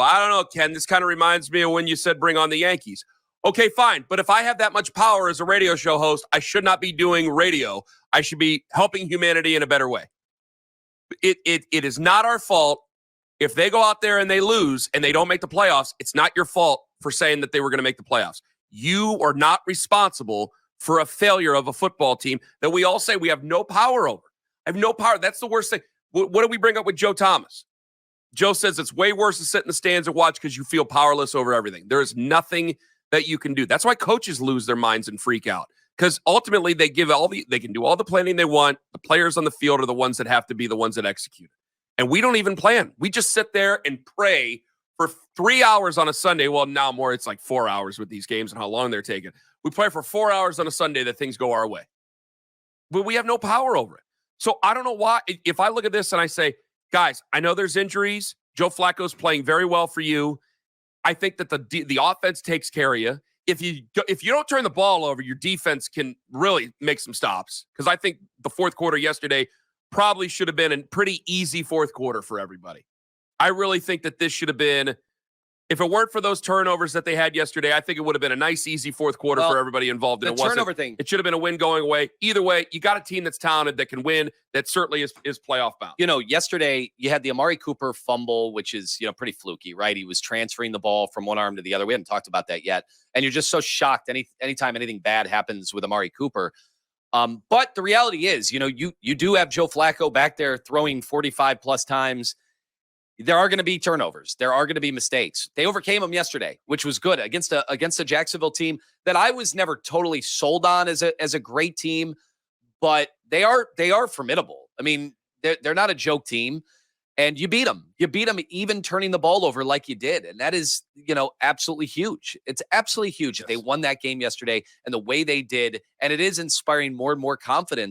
I don't know, Ken. This kind of reminds me of when you said bring on the Yankees. Okay, fine. But if I have that much power as a radio show host, I should not be doing radio. I should be helping humanity in a better way. It is not our fault if they go out there and they lose and they don't make the playoffs. It's not your fault for saying that they were going to make the playoffs. You are not responsible for a failure of a football team that we all say we have no power over. I have no power. That's the worst thing. What do we bring up with Joe Thomas? Joe says it's way worse to sit in the stands and watch because you feel powerless over everything. There is nothing that you can do. That's why coaches lose their minds and freak out, because ultimately they can do all the planning they want. The players on the field are the ones that have to be the ones that execute. And we don't even plan. We just sit there and pray for 3 hours on a Sunday. Well, now more, it's like 4 hours with these games and how long they're taking. We pray for 4 hours on a Sunday that things go our way. But we have no power over it. So I don't know why. If I look at this and I say, guys, I know there's injuries. Joe Flacco's playing very well for you. I think that the offense takes care of you. If you don't turn the ball over, your defense can really make some stops. Because I think the fourth quarter yesterday probably should have been a pretty easy fourth quarter for everybody. I really think that this should have been, if it weren't for those turnovers that they had yesterday, I think it would have been a nice, easy fourth quarter for everybody involved. The turnover thing. It should have been a win going away. Either way, you got a team that's talented that can win. That certainly is playoff bound. Yesterday you had the Amari Cooper fumble, which is, pretty fluky, right? He was transferring the ball from one arm to the other. We haven't talked about that yet. And you're just so shocked anytime anything bad happens with Amari Cooper. But the reality is, you do have Joe Flacco back there throwing 45 plus times. There are going to be turnovers. There are going to be mistakes. They overcame them yesterday, which was good against a Jacksonville team that I was never totally sold on as a great team, but they are formidable. I mean, they're not a joke team, and you beat them. You beat them even turning the ball over like you did, and that is absolutely huge. It's absolutely huge that they won that game yesterday and the way they did, and it is inspiring more and more confidence